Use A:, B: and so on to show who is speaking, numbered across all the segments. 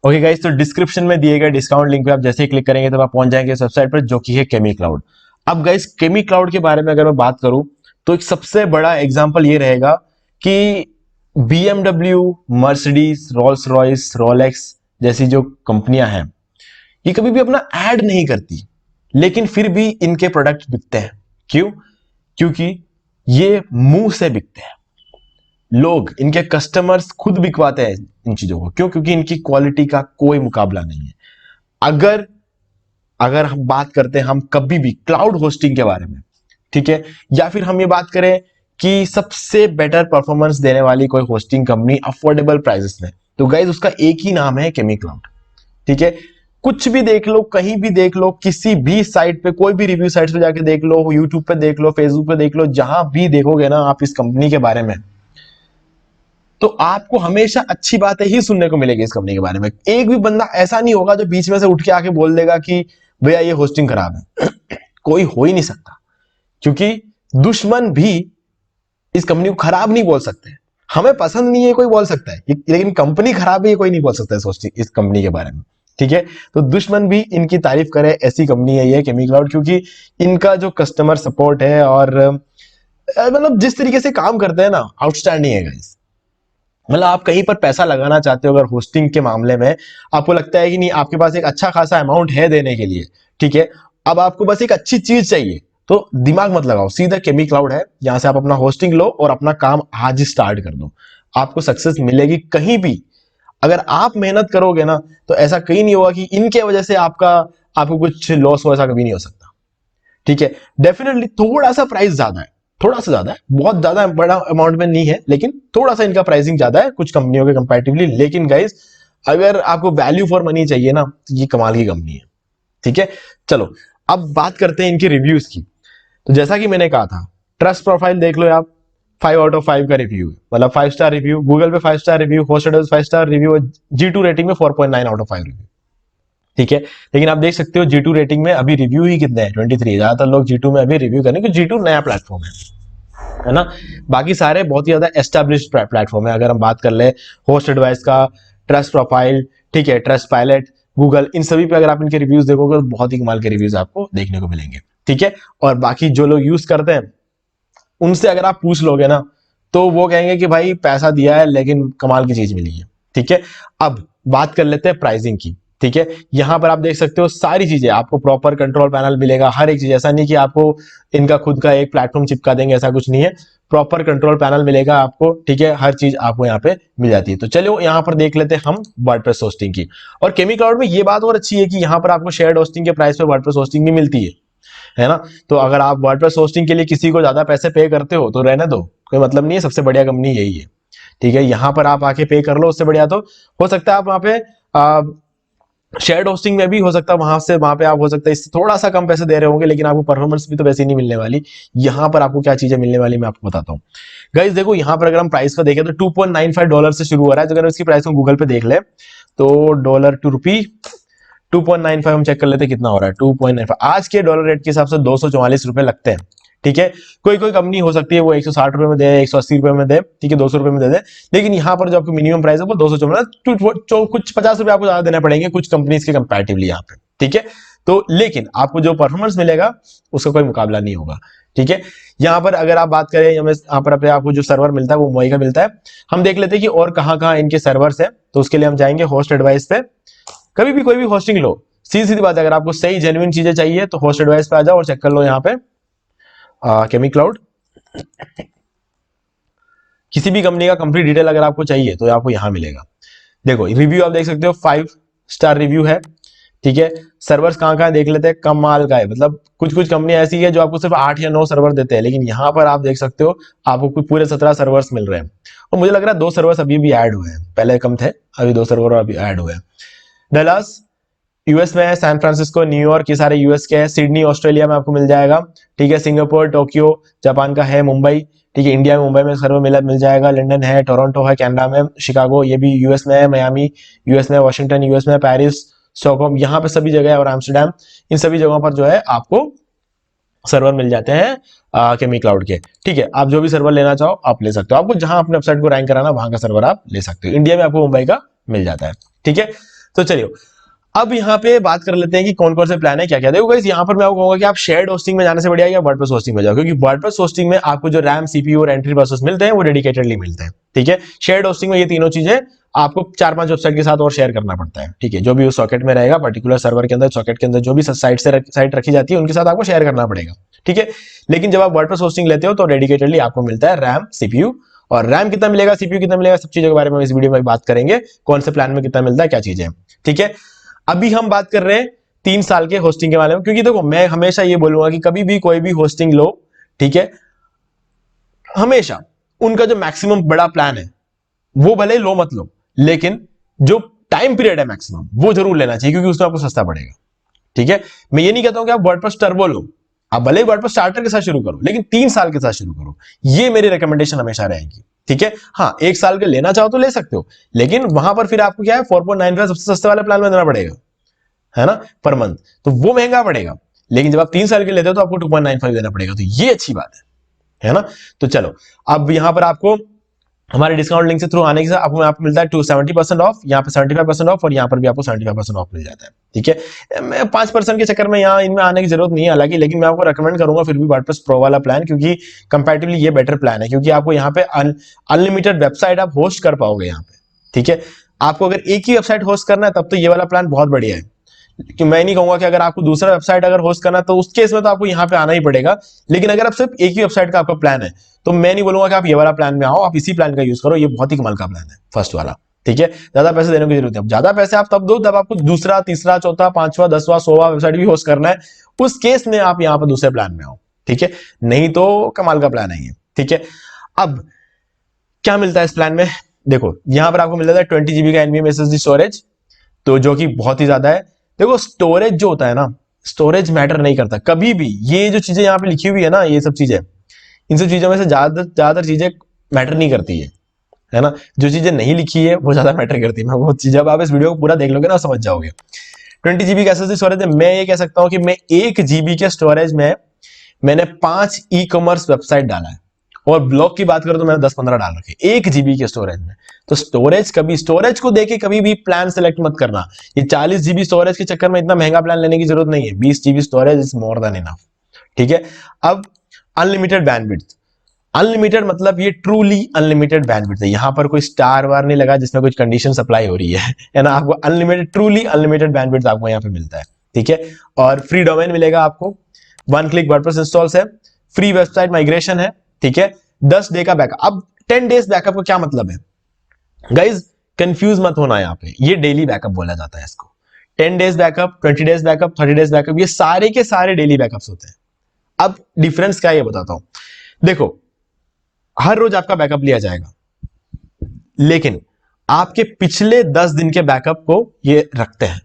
A: Okay guys, तो description में दिए गए डिस्काउंट लिंक पे आप जैसे ही क्लिक करेंगे तब आप पहुंच जाएंगे इस वेबसाइट पर, जो कि है केमी क्लाउड। अब गाइस, केमी क्लाउड के बारे में अगर मैं बात करूं तो एक सबसे बड़ा एग्जांपल ये रहेगा कि BMW, Mercedes, Rolls Royce, Rolex जैसी जो कंपनियां हैं, ये कभी भी अपना ऐड नहीं करती, लेकिन फिर भी इनके प्रोडक्ट बिकते हैं। क्यों? क्योंकि ये मुंह से बिकते हैं। लोग, इनके कस्टमर्स खुद बिकवाते हैं इन चीजों को। क्यों? क्योंकि इनकी क्वालिटी का कोई मुकाबला नहीं है। अगर अगर हम बात करते हैं हम कभी भी क्लाउड होस्टिंग के बारे में, ठीक है, या फिर हम ये बात करें कि सबसे बेटर परफॉर्मेंस देने वाली कोई होस्टिंग कंपनी अफोर्डेबल प्राइसेस में, तो गाइज उसका एक ही नाम है केमी क्लाउड। ठीक है, कुछ भी देख लो, कहीं भी देख लो, किसी भी साइट पे, कोई भी रिव्यू साइट पे जाके देख लो, यूट्यूब पे देख लो, फेसबुक पे देख लो, जहां भी देखोगे ना आप इस कंपनी के बारे में, तो आपको हमेशा अच्छी बातें ही सुनने को मिलेगी इस कंपनी के बारे में। एक भी बंदा ऐसा नहीं होगा जो बीच में से उठ के आके बोल देगा कि भैया ये होस्टिंग खराब है। कोई हो ही नहीं सकता, क्योंकि दुश्मन भी इस कंपनी को खराब नहीं बोल सकते। हमें पसंद नहीं है कोई बोल सकता है, लेकिन कंपनी खराब है ये कोई नहीं बोल सकता इस कंपनी के बारे में। ठीक है, तो दुश्मन भी इनकी तारीफ करे, ऐसी कंपनी है ये केमी क्लाउड, क्योंकि इनका जो कस्टमर सपोर्ट है और मतलब जिस तरीके से काम करते हैं ना, आउटस्टैंडिंग है गाइस। मतलब आप कहीं पर पैसा लगाना चाहते हो अगर होस्टिंग के मामले में, आपको लगता है कि नहीं आपके पास एक अच्छा खासा अमाउंट है देने के लिए, ठीक है, अब आपको बस एक अच्छी चीज चाहिए, तो दिमाग मत लगाओ, सीधा केमी क्लाउड है, यहां से आप अपना होस्टिंग लो और अपना काम आज ही स्टार्ट कर दो। आपको सक्सेस मिलेगी कहीं भी। अगर आप मेहनत करोगे ना, तो ऐसा कहीं नहीं होगा कि इनके वजह से आपको कुछ लॉस हो, ऐसा कभी नहीं हो सकता। ठीक है, डेफिनेटली थोड़ा सा प्राइस ज्यादा है, थोड़ा सा ज्यादा है, बहुत ज्यादा बड़ा अमाउंट में नहीं है, लेकिन थोड़ा सा इनका प्राइसिंग ज्यादा है कुछ कंपनियों के कंपैरेटिवली। लेकिन गाइस, अगर आपको वैल्यू फॉर मनी चाहिए ना, तो ये कमाल की कंपनी है। ठीक है, चलो अब बात करते हैं इनके रिव्यूज की। तो जैसा कि मैंने कहा था, ट्रस्ट प्रोफाइल देख लो आप, 5 आउट ऑफ 5 का रिव्यू है, मतलब 5 स्टार रिव्यू, गूगल पे 5 star review, hosted 5 star review, G2 rating में 4.9 आउट ऑफ 5 रिव्यू। ठीक है, लेकिन आप देख सकते हो G2 रेटिंग में अभी रिव्यू ही कितने हैं, 23। ज्यादातर लोग G2 में अभी रिव्यू करें क्योंकि G2 नया प्लेटफॉर्म है ना। बाकी सारे बहुत ही ज्यादा एस्टेब्लिश्ड प्लेटफॉर्म है। अगर हम बात कर ले होस्ट एडवाइस का, ट्रस्ट प्रोफाइल, ठीक है, ट्रस्ट पायलट, गूगल, इन सभी पे अगर आप इनके रिव्यूज देखोगे तो बहुत ही कमाल के रिव्यूज आपको देखने को मिलेंगे। ठीक है, और बाकी जो लोग यूज करते हैं उनसे अगर आप पूछ लोगे ना, तो वो कहेंगे कि भाई पैसा दिया है लेकिन कमाल की चीज मिली है। ठीक है, अब बात कर लेते हैं प्राइसिंग की। ठीक है, यहां पर आप देख सकते हो सारी चीजें, आपको प्रॉपर कंट्रोल पैनल मिलेगा, हर एक चीज। ऐसा नहीं कि आपको इनका खुद का एक प्लेटफॉर्म चिपका देंगे, ऐसा कुछ नहीं है, प्रॉपर कंट्रोल पैनल मिलेगा आपको। ठीक है, हर चीज आपको यहाँ पे मिल जाती है। तो चलो यहाँ पर देख लेते हैं हम वर्डप्रेस होस्टिंग की। और केमी क्लाउड में ये बात और अच्छी है कि यहाँ पर आपको शेयर्ड होस्टिंग के प्राइस पे वर्डप्रेस होस्टिंग भी मिलती है ना। तो अगर आप वर्डप्रेस होस्टिंग के लिए किसी को ज्यादा पैसे पे करते हो तो रहने दो, कोई मतलब नहीं है, सबसे बढ़िया कंपनी यही है। ठीक है, यहां पर आप आके पे कर लो, उससे बढ़िया तो हो सकता है आप वहां पे शेयर्ड होस्टिंग में भी हो सकता है, वहां पे आप हो सकता है इससे थोड़ा सा कम पैसे दे रहे होंगे, लेकिन आपको परफॉर्मेंस भी तो वैसे ही नहीं मिलने वाली। यहां पर आपको क्या चीजें मिलने वाली मैं आपको बताता हूँ। गाइस देखो, यहां पर अगर हम प्राइस को देखें तो $2.95 से शुरू हो रहा है। तो अगर इसकी प्राइस को गूगल पे देख ले तो डॉलर टू रुपी 2.95 हम चेक कर लेते हैं कितना हो रहा है। 2.95 आज के डॉलर रेट के हिसाब से 244 रुपए लगते हैं। ठीक है, कोई कोई कंपनी हो सकती है वो 160 रुपए में दे, 180 रुपए में दे, ठीक है, 200 रुपए में दे दे, लेकिन यहाँ पर जो आपको मिनिमम प्राइस है वो 254, कुछ 50 रुपए आपको ज्यादा देने पड़ेंगे कुछ कंपनीज के कंपैरेटिवली यहाँ पे। ठीक है, तो लेकिन आपको जो परफॉर्मेंस मिलेगा उसका कोई मुकाबला नहीं होगा। ठीक है, यहाँ पर अगर आप बात करें, यहाँ पर आपको जो सर्वर मिलता है वो मोई का मिलता है। हम देख लेते हैं कि और कहाँ इनके सर्वर्स है। तो उसके लिए हम जाएंगे होस्ट एडवाइस पे। कभी भी कोई भी होस्टिंग लो, सीधी सीधी बात है, अगर आपको सही जेन्युइन चीजें चाहिए तो होस्ट एडवाइस पे आ जाओ और चेक कर लो यहाँ पे केमी क्लाउड। किसी भी कंपनी का कंप्लीट डिटेल अगर आपको चाहिए तो आपको यहां मिलेगा। देखो रिव्यू आप देख सकते हो, 5 स्टार रिव्यू है। ठीक है, सर्वर्स कहाँ देख लेते हैं, कम माल का है, मतलब कुछ कुछ कंपनी ऐसी है जो आपको सिर्फ 8 या 9 सर्वर देते हैं, लेकिन यहाँ पर आप देख सकते हो आपको पूरे 17 सर्वर्स मिल रहे हैं। और मुझे लग रहा है 2 सर्वर्स अभी भी ऐड हुए हैं, पहले कम थे, अभी 2 सर्वर अभी ऐड हुए हैं। डलास यूएस में है, सैन फ्रांसिस्को, न्यूयॉर्क, ये सारे यूएस के हैं। सिडनी ऑस्ट्रेलिया में आपको मिल जाएगा। ठीक है, सिंगापुर, टोक्यो जापान का है, मुंबई, ठीक है, इंडिया में मुंबई में सर्वर मिल जाएगा। लंदन है, टोरंटो है कनाडा में, शिकागो ये भी यूएस में है, मियामी यूएस में, वॉशिंगटन यूएस में, पेरिस, स्टॉकहोम, यहाँ पे सभी जगह है, और एम्स्टरडेम, इन सभी जगहों पर जो है आपको सर्वर मिल जाते हैं केमी क्लाउड के। ठीक है, आप जो भी सर्वर लेना चाहो आप ले सकते हो, आपको जहां अपने वेबसाइट को रैंक कराना वहां का सर्वर आप ले सकते हो। इंडिया में आपको मुंबई का मिल जाता है। ठीक है, तो चलिए अब यहाँ पे बात कर लेते हैं कि कौन कौन से प्लान है, क्या क्या। देखो गाइस, यहाँ पर मैं आपको कहूंगा कि आप शेयर्ड होस्टिंग में जाने से बढ़िया या वर्डप्रेस होस्टिंग में जाओ, क्योंकि वर्डप्रेस होस्टिंग में आपको जो रैम, सीपीयू और एंट्री बसेस मिलते हैं वो डेडिकेटेडली मिलते हैं, ठीक है। शेयर्ड होस्टिंग में ये तीनों चीजें आपको 4-5 वेबसाइट के साथ और शेयर करना पड़ता है, ठीक है। जो भी उस सॉकेट में रहेगा, पर्टिकुलर सर्वर के अंदर, सॉकेट के अंदर जो भी साइट रखी जाती है उनके साथ आपको शेयर करना पड़ेगा, ठीक है। लेकिन जब आप वर्डप्रेस होस्टिंग लेते हो तो डेडिकेटेडली आपको मिलता है रैम, सीपीयू, और रैम कितना मिलेगा, सीपीयू कितना मिलेगा, सब चीजों के बारे में इस वीडियो में बात करेंगे, कौन से प्लान में कितना मिलता है, क्या चीजें, ठीक है। अभी हम बात कर रहे हैं 3 साल के होस्टिंग के बारे में, क्योंकि देखो मैं हमेशा ये बोलूंगा कि कभी भी कोई भी होस्टिंग लो, ठीक है, हमेशा उनका जो मैक्सिमम बड़ा प्लान है वो भले ही लो मत लो, लेकिन जो टाइम पीरियड है मैक्सिमम वो जरूर लेना चाहिए, क्योंकि उसमें आपको सस्ता पड़ेगा, ठीक है। मैं ये नहीं कहता हूं कि आप वर्डप्रेस टर्बो लो, आप भले ही वर्डप्रेस स्टार्टर के साथ शुरू करो, लेकिन 3 साल के साथ शुरू करो, ये मेरी रिकमेंडेशन हमेशा रहेगी, ठीक है। हाँ, 1 साल के लेना चाहो तो ले सकते हो, लेकिन वहां पर फिर आपको क्या है, 4.95 सबसे सस्ते वाले प्लान में देना पड़ेगा, है ना, पर मंथ, तो वो महंगा पड़ेगा। लेकिन जब आप 3 साल के लेते हो तो आपको 2.95 देना पड़ेगा, तो ये अच्छी बात है ना। तो चलो, अब यहां पर आपको हमारे डिस्काउंट लिंक से थ्रू आने के साथ आपको यहाँ पे मिलता है 70% ऑफ, यहाँ पे 75% ऑफ, और यहाँ पर भी आपको 75% ऑफ मिल जाता है, ठीक है। मैं 5% के चक्कर में यहाँ इनमें आने की जरूरत नहीं है हालांकि, लेकिन मैं आपको रेकमेंड करूंगा फिर भी वर्डप्रेस प्रो वाला प्लान, क्योंकि कंपैरेटिवली ये बेटर प्लान है, क्योंकि आपको यहाँ पे अनलिमिटेड वेबसाइट आप होस्ट कर पाओगे यहाँ पे, ठीक है। आपको अगर एक ही वेबसाइट होस्ट करना है तब तो ये वाला प्लान बहुत बढ़िया है, कि मैं नहीं कहूंगा कि अगर आपको दूसरा वेबसाइट अगर होस्ट करना है तो उस केस में तो आपको यहाँ पे आना ही पड़ेगा, लेकिन अगर आप सिर्फ एक ही वेबसाइट का आपका प्लान है तो मैं नहीं बोलूंगा कि आप ये वाला प्लान में आओ, आप इसी प्लान का यूज करो, ये बहुत ही कमाल का प्लान है फर्स्ट वाला, ठीक है। ज्यादा पैसे देने की जरूरत है, ज्यादा पैसे आप तब दो जब आपको दूसरा, तीसरा, चौथा, पांचवा, 10वां, 100वां वेबसाइट भी होस्ट करना है, उस केस में आप यहाँ पर दूसरे प्लान में आओ, ठीक है। नहीं तो कमाल का प्लान है ये, ठीक है। अब क्या मिलता है इस प्लान में, देखो यहाँ पर आपको मिल जाता है 20 GB का NVMe SSD स्टोरेज, तो जो कि बहुत ही ज्यादा है। देखो स्टोरेज जो होता है ना, स्टोरेज मैटर नहीं करता कभी भी, ये जो चीजें यहाँ पे लिखी हुई है ना, ये सब चीजें, इन सब चीजों में से ज्यादातर चीजें मैटर नहीं करती है ना। जो चीजें नहीं लिखी है वो ज्यादा मैटर करती है, मैं वो चीज, जब आप इस वीडियो को पूरा देख लोगे ना समझ जाओगे। 20 GB का SSD स्टोरेज है, मैं ये कह सकता हूं कि मैं 1 GB के स्टोरेज में मैंने 5 ई-कॉमर्स वेबसाइट डाला है, और ब्लॉग की बात करूं तो मैंने 10-15 डाल रखे 1 GB के स्टोरेज में। तो स्टोरेज को देके कभी भी प्लान सेलेक्ट मत करना, ये 40 GB स्टोरेज के चक्कर में इतना महंगा प्लान लेने की जरूरत नहीं है, 20 GB storage is more than enough, ठीक है। अब अनलिमिटेड बैंडविड्थ, अनलिमिटेड मतलब ये ट्रूली अनलिमिटेड बैंडविड्थ है, यहां पर कोई स्टार वार नहीं लगा जिसमें कुछ कंडीशन अप्लाई हो रही है ना। आपको अनलिमिटेड, ट्रूली अनलिमिटेड बैंडविड्थ आपको यहाँ पे मिलता है, ठीक है। और फ्री डोमेन मिलेगा आपको, 1 क्लिक वर्डप्रेस इंस्टॉल्स है, फ्री वेबसाइट माइग्रेशन है, ठीक है। 10 डे का बैकअप। अब 10 डेज बैकअप का क्या मतलब है गाइज, कंफ्यूज मत होना, यहाँ पे ये डेली बैकअप बोला जाता है इसको। 10 days backup, 20 days backup, 30 days backup, ये सारे के सारे डेली बैकअप्स होते हैं। अब डिफरेंस क्या है ये बताता हूं। देखो हर रोज आपका बैकअप लिया जाएगा, लेकिन आपके पिछले 10 दिन के बैकअप को ये रखते हैं।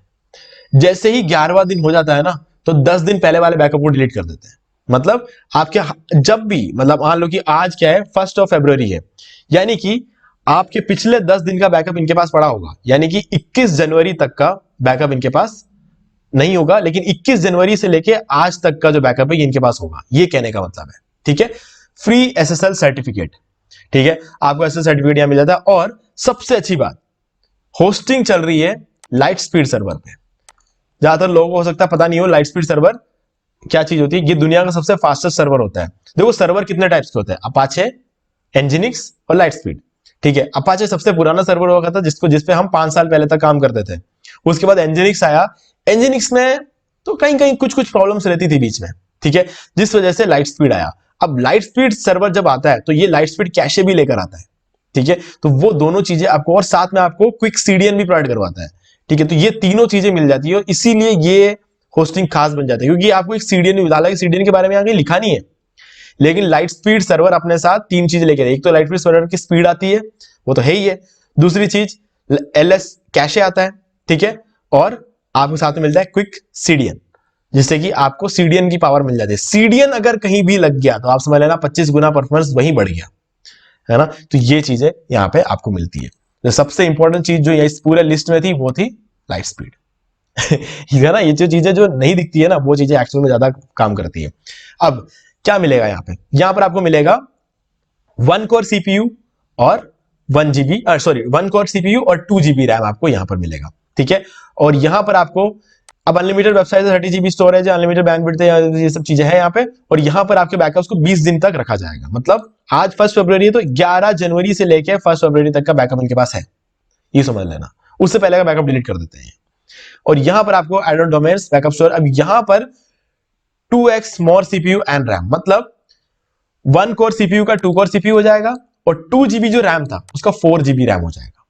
A: जैसे ही 11वां दिन हो जाता है ना, तो 10 दिन पहले वाले बैकअप को डिलीट कर देते हैं। मतलब आपके जब भी, मतलब मान लो कि आज क्या है, 1 फरवरी है, यानी कि आपके पिछले 10 दिन का बैकअप इनके पास पड़ा होगा, यानी कि 21 जनवरी तक का बैकअप इनके पास नहीं होगा, लेकिन 21 जनवरी से लेके आज तक का जो बैकअप है ये इनके पास होगा, ये कहने का मतलब है, ठीक है। फ्री SSL सर्टिफिकेट, ठीक है, आपको SSL सर्टिफिकेट यहां मिल जाता है। और सबसे अच्छी बात, होस्टिंग चल रही है लाइट स्पीड सर्वर पे। ज्यादातर लोगों को हो सकता है पता नहीं हो लाइट स्पीड सर्वर क्या चीज होती है। ये दुनिया का सबसे फास्टेस्ट सर्वर होता है। देखो सर्वर कितने टाइप्स के होते हैं, अपाचे, एनजिनिक्स और लाइट स्पीड, ठीक है। अपाचे सबसे पुराना सर्वर हुआ था जिसपे हम 5 साल पहले तक काम करते थे। उसके बाद एनजिनिक्स आया, एनजिनिक्स में तो कहीं कहीं कुछ प्रॉब्लम्स रहती थी बीच में, ठीक है, जिस वजह से लाइट स्पीड आया। अब लाइट स्पीड सर्वर जब आता है तो ये लाइट स्पीड कैशे भी लेकर आता है, ठीक है। तो वो दोनों चीजें आपको, और साथ में आपको क्विक CDN भी प्रोवाइड करवाता है, ठीक है। तो ये तीनों चीजें मिल जाती है, और इसीलिए ये होस्टिंग खास बन जाता है, क्योंकि आपको एक CDN भी डाला है, CDN के बारे में आगे लिखा नहीं है, लेकिन लाइट स्पीड सर्वर अपने साथ 3 चीज लेकर, एक तो लाइट स्पीड सर्वर की स्पीड आती है, वो तो है ही है। दूसरी चीज LS कैशे आता है, ठीक है, और आपको साथ में मिलता है क्विक CDN, जिससे कि आपको CDN की पावर मिल जाती है। CDN अगर कहीं भी लग गया तो आप समझ लेना 25 गुना परफॉर्मेंस वहीं बढ़ गया, है ना। तो ये चीजें यहाँ पे आपको मिलती है। तो सबसे इंपॉर्टेंट चीज जो इस पूरे लिस्ट में थी वो थी लाइट स्पीड है ना। ये जो चीजें जो नहीं दिखती है ना, वो चीजें एक्चुअल में ज्यादा काम करती है। अब क्या मिलेगा यहाँ पे, यहाँ पर आपको मिलेगा 1 कोर CPU और 1 कोर CPU और 2 GB रैम आपको यहाँ पर मिलेगा, ठीक है। और यहां पर आपको अब अनलिमिटेड वेबसाइट 30 GB स्टोरेज है, अनलिमिटेड बैंडविड्थ है, ये सब चीजें हैं यहाँ पे। और यहाँ पर आपके बैकअप्स को 20 दिन तक रखा जाएगा। मतलब आज 1 फरवरी है तो 11 जनवरी से लेकर 1 फरवरी तक का बैकअप इनके पास है, ये समझ लेना। उससे पहले का बैकअप डिलीट कर देते हैं। और यहां पर आपको add on domains backup store, अब यहां पर 2x more CPU and RAM, मतलब 1 कोर सीपीयू का 2 कोर सीपीयू हो जाएगा और 2 GB जो रैम था उसका 4 GB रैम हो जाएगा।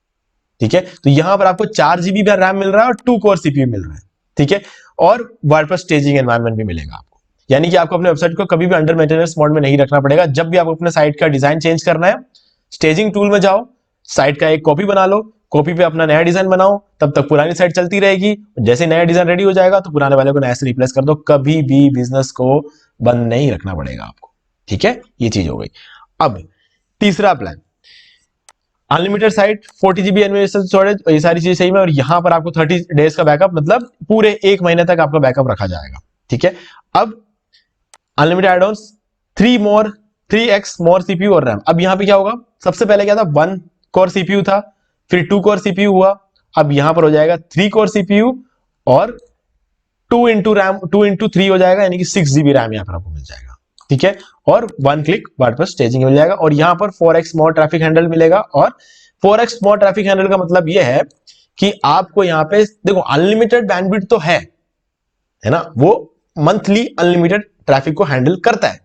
A: ठीक है, तो यहां पर आपको 4 GB रैम मिल रहा है और 2 कोर सीपीयू मिल रहा है। ठीक है, और वर्डप्रेस स्टेजिंग एनवायरनमेंट भी मिलेगा आपको, यानी कि आपको अपने वेबसाइट को कभी भी अंडर मेंटेनेंस मोड में नहीं रखना पड़ेगा। जब भी आपको अपने साइट का डिजाइन चेंज करना है, स्टेजिंग टूल में जाओ, साइट का एक कॉपी बना लो, कॉपी पे अपना नया डिजाइन बनाओ, तब तक पुरानी साइट चलती रहेगी। जैसे नया डिजाइन रेडी हो जाएगा तो पुराने वाले को नए से रिप्लेस कर दो, कभी भी बिजनेस को बंद नहीं रखना पड़ेगा आपको। ठीक है, ये चीज हो गई। अब तीसरा plan, unlimited site, 40 GB available storage, ये सारी चीजें सही में। और यहां पर आपको 30 डेज का बैकअप, मतलब पूरे 1 महीने तक आपका बैकअप रखा जाएगा। ठीक है, अब अनलिमिटेड एड ऑन्स, 3x मोर सीपीयू और रैम। अब यहां पे क्या होगा, सबसे पहले क्या था, 1 कोर सीपीयू था, फिर 2 कोर सीपीयू हुआ, अब यहां पर हो जाएगा 3 कोर सीपीयू और 2 इंटू रैम, 2 इंटू 3 हो जाएगा, यानी कि 6 GB रैम यहां पर आपको मिल जाएगा। ठीक है, और 1 क्लिक वर्डप्रेस स्टेजिंग मिल जाएगा। और यहां पर 4x मोर ट्रैफिक हैंडल मिलेगा। और 4x मोर ट्रैफिक हैंडल का मतलब यह है कि आपको यहां पे देखो अनलिमिटेड बैंडविड्थ तो है ना, वो मंथली अनलिमिटेड ट्रैफिक को हैंडल करता है।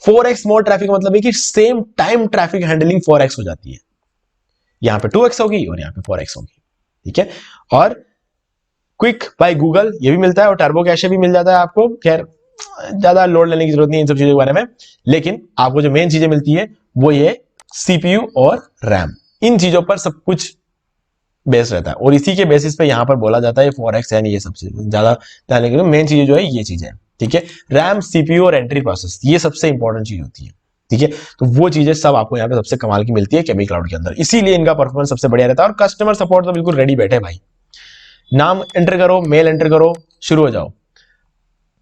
A: 4x मोर ट्रैफिक का मतलब है कि same time traffic handling 4x हो जाती है, यहां पे 2x होगी और यहां पे 4x होगी। ठीक है, और क्विक बाय गूगल ये भी मिलता है और टर्बो कैशे भी मिल जाता है आपको। खैर ज्यादा लोड लेने की जरूरत नहीं इन सब चीजों के बारे में, लेकिन आपको जो मेन चीजें मिलती है वो ये सीपीयू और रैम, इन चीजों पर सब कुछ बेस रहता है। और इसी के बेसिस पे यहां पर बोला जाता है 4x है, ये सब चीजें ज्यादा ध्यान रखिए, मेन चीजें जो है ये चीजें। ठीक है, रैम, सीपीयू और एंट्री प्रोसेस, ये सबसे इंपॉर्टेंट चीज होती है। ठीक है, तो वो चीजें सब आपको यहाँ पे सबसे कमाल की मिलती है केमी क्लाउड के अंदर, इसीलिए इनका परफॉर्मेंस सबसे बढ़िया रहता है। और कस्टमर सपोर्ट तो बिल्कुल रेडी बैठे भाई, नाम एंटर करो, मेल एंटर करो, शुरू हो जाओ।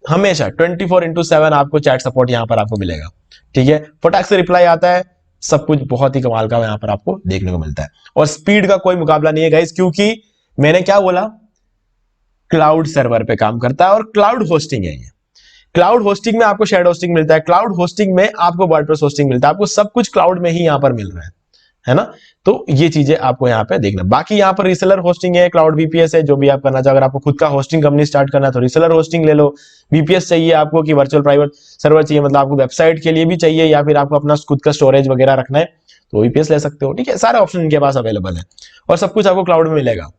A: हमेशा 24/7 आपको चैट सपोर्ट यहां पर आपको मिलेगा। ठीक है, फटाक से रिप्लाई आता है, सब कुछ बहुत ही कमाल का यहां पर आपको देखने को मिलता है। और स्पीड का कोई मुकाबला नहीं है गाइस, क्योंकि मैंने क्या बोला, क्लाउड सर्वर पे काम करता है और क्लाउड होस्टिंग है ये। क्लाउड होस्टिंग में आपको शेयर होस्टिंग मिलता है, क्लाउड होस्टिंग में आपको वर्डप्रेस होस्टिंग मिलता है, आपको सब कुछ क्लाउड में ही यहां पर मिल रहा है ना। तो ये चीजें आपको यहाँ पे देखना। बाकी यहाँ पर रिसेलर होस्टिंग है, क्लाउड वीपीएस है, जो भी आप करना चाहो। अगर आपको खुद का होस्टिंग कंपनी स्टार्ट करना है तो रिसेलर होस्टिंग ले लो। वीपीएस चाहिए आपको कि वर्चुअल प्राइवेट सर्वर चाहिए, मतलब आपको वेबसाइट के लिए भी चाहिए या फिर आपको अपना खुद का स्टोरेज वगैरह रखना है तो वीपीएस ले सकते हो। ठीक है, सारे ऑप्शन इनके पास अवेलेबल है और सब कुछ आपको क्लाउड में मिलेगा।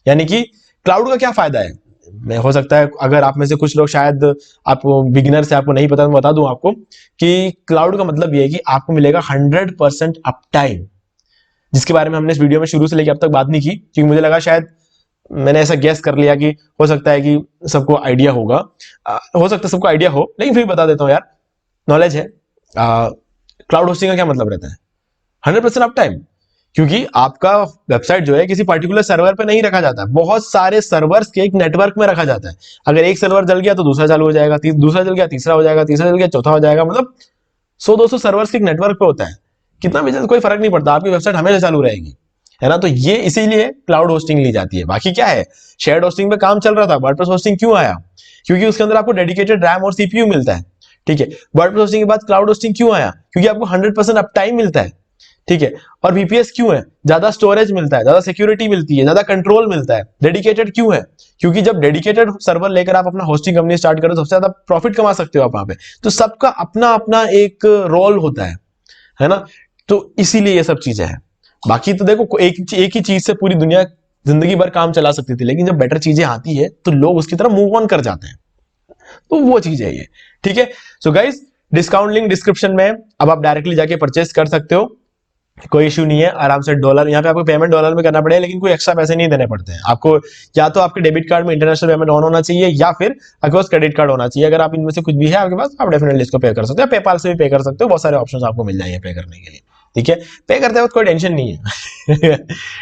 A: यानी कि क्लाउड का क्या फायदा है, मैं हो सकता है अगर आप में से कुछ लोग शायद आप बिगिनर से आपको नहीं पता, तो बता दूं आपको कि क्लाउड का मतलब ये है कि आपको मिलेगा 100% अप टाइम, जिसके बारे में हमने इस वीडियो में शुरू से लेकर अब तक बात नहीं की, क्योंकि मुझे लगा शायद मैंने ऐसा गेस कर लिया कि हो सकता है कि सबको आइडिया होगा, हो सकता है सबको आइडिया हो, लेकिन फिर बता देता हूं यार, नॉलेज है। क्लाउड होस्टिंग का क्या मतलब रहता है, 100% अप टाइम, क्योंकि आपका वेबसाइट जो है किसी पर्टिकुलर सर्वर पे नहीं रखा जाता है, बहुत सारे सर्वर्स के एक नेटवर्क में रखा जाता है। अगर एक सर्वर जल गया तो दूसरा चालू हो जाएगा, दूसरा जल गया तीसरा हो जाएगा, तीसरा जल गया चौथा हो जाएगा, मतलब 100-200 सर्वर्स के एक नेटवर्क पे होता है। कितना भी कोई फर्क नहीं पड़ता, आपकी वेबसाइट हमेशा चालू रहेगी, है ना। तो ये इसीलिए क्लाउड होस्टिंग ली जाती है। बाकी क्या है, शेयर्ड होस्टिंग पे काम चल रहा था, वर्डप्रेस होस्टिंग क्यों आया, क्योंकि उसके अंदर आपको डेडिकेटेड रैम और सीपीयू मिलता है। ठीक है, वर्डप्रेस होस्टिंग के बाद क्लाउड होस्टिंग क्यों आया, क्योंकि आपको 100% अप टाइम मिलता है। ठीक है, और वीपीएस क्यों है, ज्यादा स्टोरेज मिलता है, ज्यादा सिक्योरिटी मिलती है, ज्यादा कंट्रोल मिलता है। डेडिकेटेड क्यों है, क्योंकि जब डेडिकेटेड सर्वर लेकर आप अपना होस्टिंग कंपनी स्टार्ट करो तो सबसे ज्यादा प्रॉफिट कमा सकते हो आप वहां पे। तो सबका अपना अपना एक रोल होता है ना। तो इसीलिए ये सब चीजें हैं। बाकी तो देखो एक ही चीज से पूरी दुनिया जिंदगी भर काम चला सकती थी, लेकिन जब बेटर चीजें आती है तो लोग उसकी तरफ मूव ऑन कर जाते हैं, तो वो चीज है ये। ठीक है, so guys discount link description में, अब आप डायरेक्टली जाके परचेस कर सकते हो, कोई इश्यू नहीं है। आराम से डॉलर, यहाँ पे आपको पेमेंट डॉलर में करना पड़ेगा, लेकिन कोई एक्स्ट्रा पैसे नहीं देने पड़ते हैं आपको। या तो आपके डेबिट कार्ड में इंटरनेशनल पेमेंट ऑन होना चाहिए या फिर आपके पास क्रेडिट कार्ड होना चाहिए। अगर आप इनमें से कुछ भी है आपके पास, आप डेफिनेटली इसको पे कर सकते हो, पेपाल से भी पे कर सकते हो, बहुत सारे ऑप्शन आपको मिल जाएंगे पे करने के लिए। ठीक है, पे करते वक्त कोई टेंशन नहीं है।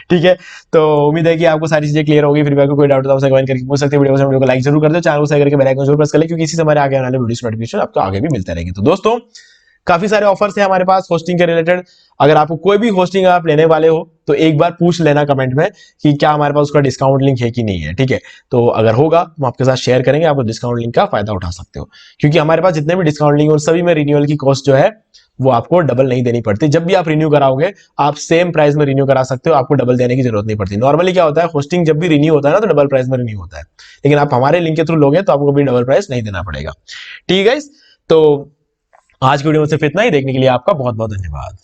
A: ठीक है, तो उम्मीद है कि आपको सारी चीजें क्लियर होगी। फिर भी आपको कोई डाउट हो तो कमेंट करके पूछ सकते हैं। वीडियो को लाइक जरूर कर दो, चैनल को सब्सक्राइब करके बेल आइकन जरूर प्रेस कर ले, क्योंकि इसी से हमारे आगे आने वाले वीडियो नोटिफिकेशन आपको आगे भी मिलते रहेंगे। तो दोस्तों काफी सारे ऑफर्स है हमारे पास होस्टिंग के रिलेटेड। अगर आपको कोई भी होस्टिंग आप लेने वाले हो तो एक बार पूछ लेना कमेंट में कि क्या हमारे पास उसका डिस्काउंट लिंक है कि नहीं है, ठीक है। तो अगर होगा हम आपके साथ शेयर करेंगे, आप डिस्काउंट लिंक का फायदा उठा सकते हो, क्योंकि हमारे पास जितने भी डिस्काउंट लिंक उन सभी में रिन्यूअल की कॉस्ट जो है वो आपको डबल नहीं देनी पड़ती। जब भी आप रिन्यू कराओगे आप सेम प्राइस में रिन्यू करा सकते हो, आपको डबल देने की जरूरत नहीं पड़ती। नॉर्मली क्या होता है, होस्टिंग जब भी रिन्यू होता है ना तो डबल प्राइस में रिन्यू होता है, लेकिन आप हमारे लिंक के थ्रू लोगे तो आपको कभी डबल प्राइस नहीं देना पड़ेगा। ठीक है गाइस, तो आज की वीडियो में सिर्फ इतना ही। देखने के लिए आपका बहुत बहुत धन्यवाद।